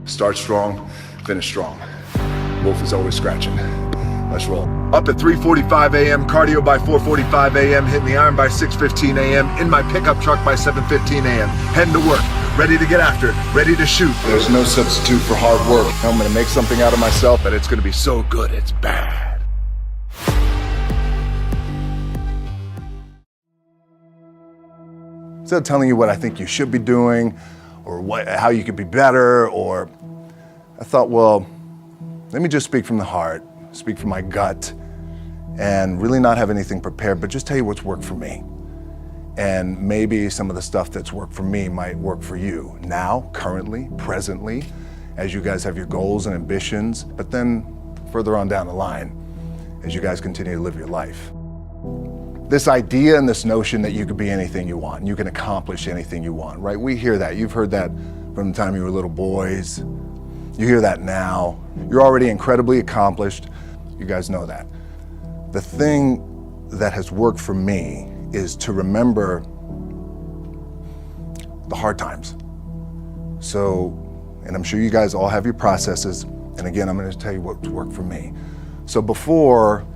Start strong, finish strong. Wolf is always scratching. Let's roll. Up at 3:45 a.m., cardio by 4:45 a.m., hitting the iron by 6:15 a.m., in my pickup truck by 7:15 a.m., heading to work, ready to get after it, ready to shoot. There's no substitute for hard work. I'm gonna make something out of myself, but it's gonna be so good, it's bad. Instead of telling you what I think you should be doing, or how you could be better, or I thought, well, let me just speak from the heart, speak from my gut, and really not have anything prepared, but just tell you what's worked for me. And maybe some of the stuff that's worked for me might work for you now, currently, presently, as you guys have your goals and ambitions, but then further on down the line, as you guys continue to live your life. This idea and this notion that you could be anything you want, and you can accomplish anything you want, right? We hear that. You've heard that from the time you were little boys. You hear that now. You're already incredibly accomplished. You guys know that. The thing that has worked for me is to remember the hard times. So, and I'm sure you guys all have your processes. And again, I'm going to tell you what's worked for me. So before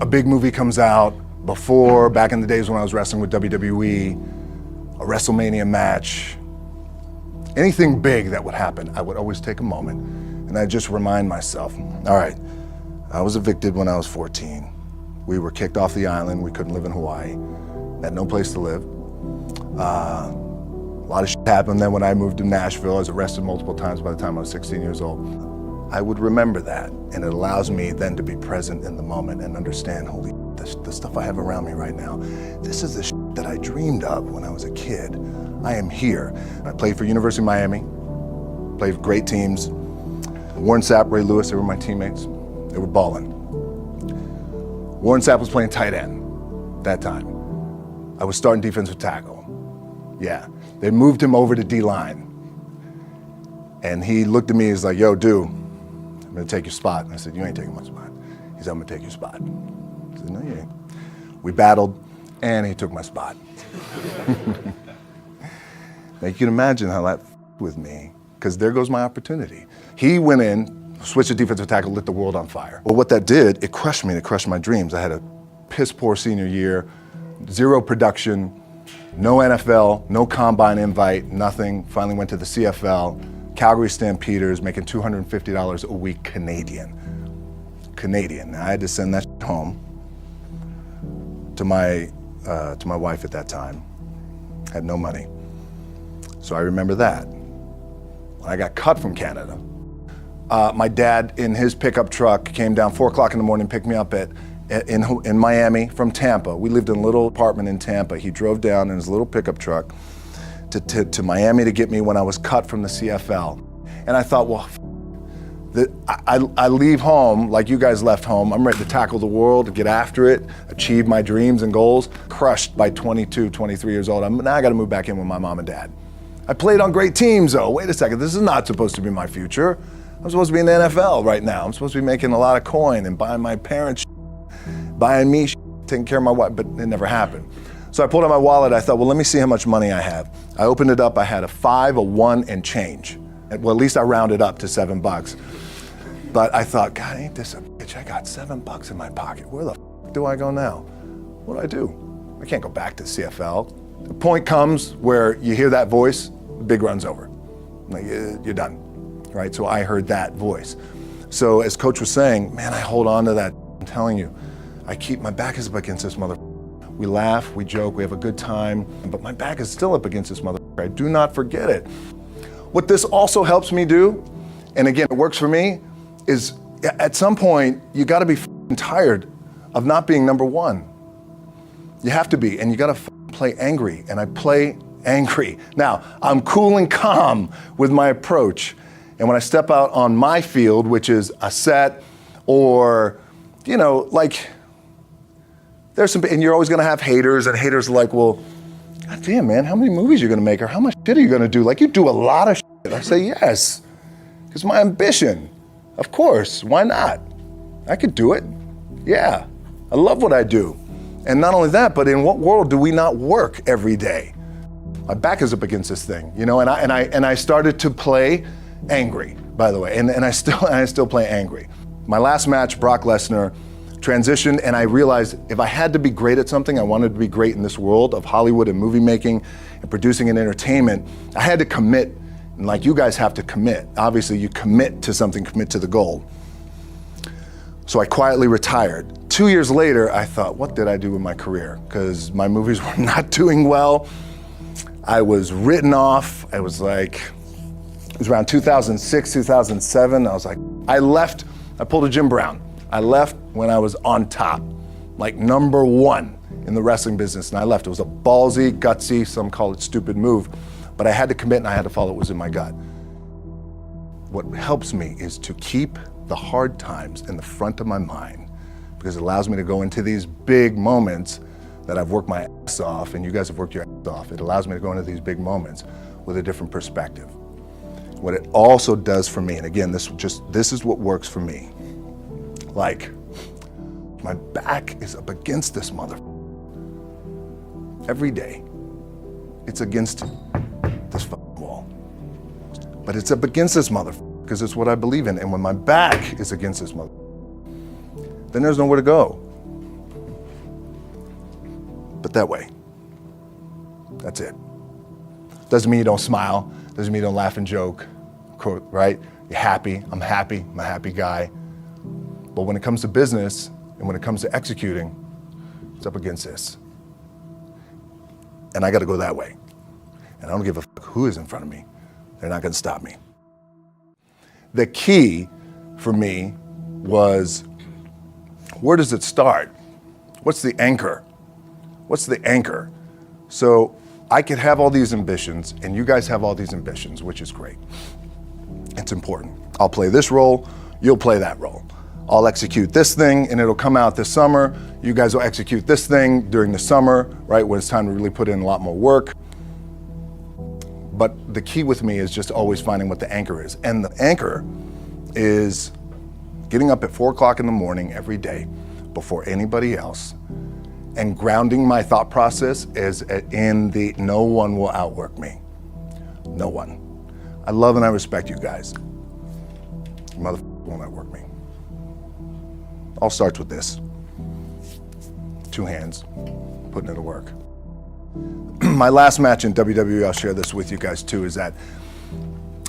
a big movie comes out, before, back in the days when I was wrestling with WWE, a WrestleMania match, anything big that would happen, I would always take a moment and I'd just remind myself, all right, I was evicted when I was 14. We were kicked off the island. We couldn't live in Hawaii. Had no place to live. A lot of shit happened then when I moved to Nashville. I was arrested multiple times by the time I was 16 years old. I would remember that, and it allows me then to be present in the moment and understand, holy, the stuff I have around me right now, this is the shit that I dreamed of when I was a kid. I am here. I played for University of Miami, played for great teams. Warren Sapp, Ray Lewis, they were my teammates. They were balling. Warren Sapp was playing tight end that time. I was starting defensive tackle. Yeah, they moved him over to D-line. And he looked at me, he's like, yo, dude, I'm gonna take your spot. And I said, you ain't taking my spot. He said, I'm gonna take your spot. I said, no, you ain't. We battled, and he took my spot. Now you can imagine how that with me, because there goes my opportunity. He went in, switched to defensive tackle, lit the world on fire. Well, what that did, it crushed me, it crushed my dreams. I had a piss poor senior year, zero production, no NFL, no combine invite, nothing. Finally went to the CFL, Calgary Stampeders, making $250 a week Canadian. Now I had to send that home to my wife at that time. Had no money. So I remember that. When I got cut from Canada, my dad in his pickup truck came down 4 o'clock in the morning, picked me up in Miami from Tampa. We lived in a little apartment in Tampa. He drove down in his little pickup truck to Miami to get me when I was cut from the CFL. And I thought, well, I leave home like you guys left home. I'm ready to tackle the world, get after it, achieve my dreams and goals. Crushed by 22, 23 years old. Now I gotta move back in with my mom and dad. I played on great teams though. Wait a second, this is not supposed to be my future. I'm supposed to be in the NFL right now. I'm supposed to be making a lot of coin and buying my parents buying me taking care of my wife, but it never happened. So I pulled out my wallet, I thought, well, let me see how much money I have. I opened it up, I had a 5, a 1, and change. Well, at least I rounded up to $7. But I thought, God, ain't this a bitch? I got $7 in my pocket. Where the f do I go now? What do I do? I can't go back to CFL. The point comes where you hear that voice, the big run's over. Like, you're done, right? So I heard that voice. So as Coach was saying, man, I hold on to that. I'm telling you, I keep, my back is up against this mother. We laugh, we joke, we have a good time, but my back is still up against this mother. I do not forget it. What this also helps me do, and again, it works for me, is at some point, you gotta be tired of not being number one. You have to be, and you gotta play angry, and I play angry. Now, I'm cool and calm with my approach, and when I step out on my field, which is a set, or, you know, like, there's some, and you're always gonna have haters, and haters are like, well, God damn, man, how many movies are you gonna make, or how much shit are you gonna do? Like, you do a lot of shit. I say, yes, it's my ambition. Of course, why not? I could do it, yeah. I love what I do. And not only that, but in what world do we not work every day? my back is up against this thing, you know, and I started to play angry, by the way, and I still play angry. My last match, Brock Lesnar, transitioned, and I realized if I had to be great at something, I wanted to be great in this world of Hollywood and movie making and producing and entertainment, I had to commit, and like you guys have to commit. Obviously, you commit to something, commit to the goal. So I quietly retired. 2 years later, I thought, what did I do with my career? Because my movies were not doing well. I was written off. It was around 2006, 2007. I was like, I pulled a Jim Brown. I left when I was on top, like number one in the wrestling business, and I left. It was a ballsy, gutsy, some call it stupid move, but I had to commit and I had to follow what was in my gut. What helps me is to keep the hard times in the front of my mind, because it allows me to go into these big moments that I've worked my ass off, and you guys have worked your ass off. It allows me to go into these big moments with a different perspective. What it also does for me, and again, this is what works for me. Like, my back is up against this mother. Every day, it's against this wall. But it's up against this mother because it's what I believe in. And when my back is against this mother, then there's nowhere to go. But that way, that's it. Doesn't mean you don't smile. Doesn't mean you don't laugh and joke, right? You're happy. I'm a happy guy. But when it comes to business and when it comes to executing, it's up against this. And I got to go that way. And I don't give a fuck who is in front of me. They're not going to stop me. The key for me was, where does it start? What's the anchor? What's the anchor? So I could have all these ambitions, and you guys have all these ambitions, which is great. It's important. I'll play this role, you'll play that role. I'll execute this thing and it'll come out this summer. You guys will execute this thing during the summer, right, when it's time to really put in a lot more work. But the key with me is just always finding what the anchor is. And the anchor is getting up at 4 o'clock in the morning every day before anybody else and grounding my thought process is in the no one will outwork me. No one. I love and I respect you guys. Motherfucker won't outwork me. All starts with this. 2 hands, putting it to work. My last match in WWE, I'll share this with you guys too, is that,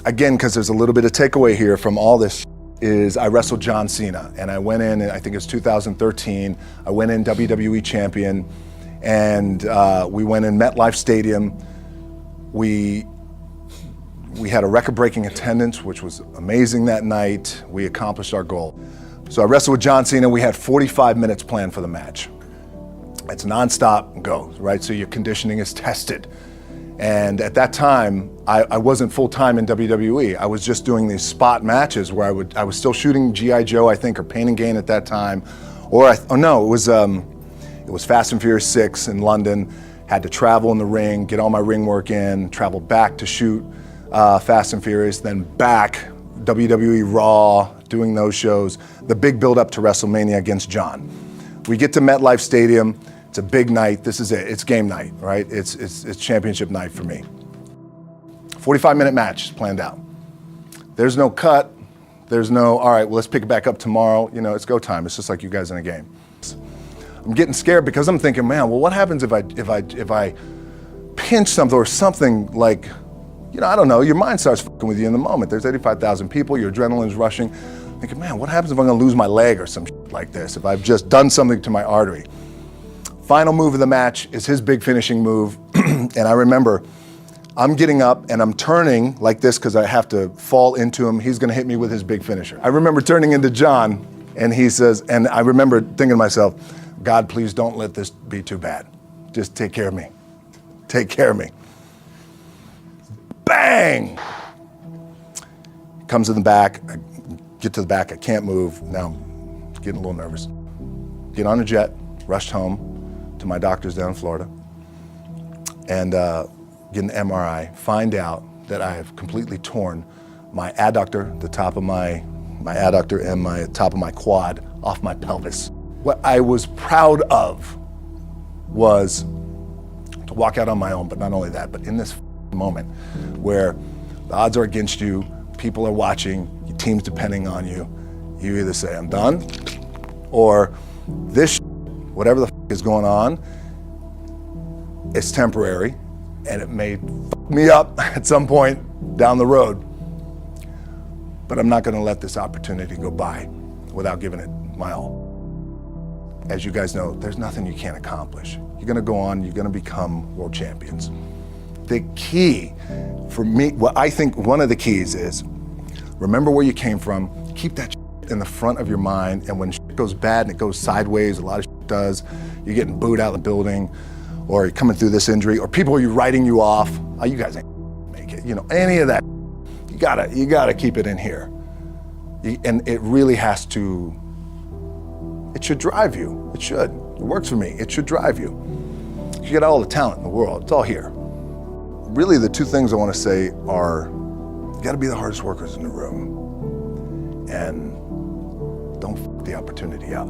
again, because there's a little bit of takeaway here from all this, is I wrestled John Cena, and I went in, I think it's 2013, I went in WWE champion, and we went in MetLife Stadium. We had a record-breaking attendance, which was amazing that night. We accomplished our goal. So I wrestled with John Cena. We had 45 minutes planned for the match. It's nonstop go, right? So your conditioning is tested. And at that time, I wasn't full-time in WWE. I was just doing these spot matches where I was still shooting G.I. Joe, I think, or Pain and Gain at that time. It was Fast and Furious 6 in London. Had to travel in the ring, get all my ring work in, travel back to shoot Fast and Furious, then back, WWE Raw, doing those shows, the big build up to WrestleMania against John. We get to MetLife Stadium, it's a big night, this is it, it's game night, right? It's championship night for me. 45-minute match planned out. There's no cut, there's no, all right, well, let's pick it back up tomorrow, you know, it's go time, it's just like you guys in a game. I'm getting scared because I'm thinking, man, well, what happens if I pinch something or something like, you know, I don't know, your mind starts fucking with you in the moment. There's 85,000 people, your adrenaline's rushing. Thinking, man, what happens if I'm gonna lose my leg or some shit like this, if I've just done something to my artery? Final move of the match is his big finishing move. And I remember I'm getting up and I'm turning like this because I have to fall into him. He's gonna hit me with his big finisher. I remember turning into John and he says, and I remember thinking to myself, God, please don't let this be too bad. Just take care of me. Take care of me. Bang! Comes in the back, I get to the back, I can't move. Now I'm getting a little nervous. Get on a jet, rushed home to my doctor's down in Florida, and get an MRI, find out that I have completely torn my adductor, the top of my adductor and my top of my quad off my pelvis. What I was proud of was walk out on my own, but not only that, but in this moment where the odds are against you, people are watching, your team's depending on you, you either say, I'm done, or this whatever the is going on, it's temporary, and it may fuck me up at some point down the road. But I'm not gonna let this opportunity go by without giving it my all. As you guys know, there's nothing you can't accomplish. You're gonna go on, you're gonna become world champions. The key for me, what I think one of the keys is, remember where you came from, keep that in the front of your mind, and when shit goes bad and it goes sideways, a lot of shit does, you're getting booed out of the building, or you're coming through this injury, or people are writing you off, oh, you guys ain't make it, any of that, you gotta keep it in here. And it really has to, it should drive you, it should. It works for me, it should drive you. You got all the talent in the world, it's all here. Really the two things I wanna say are, you gotta be the hardest workers in the room, and don't f the opportunity out.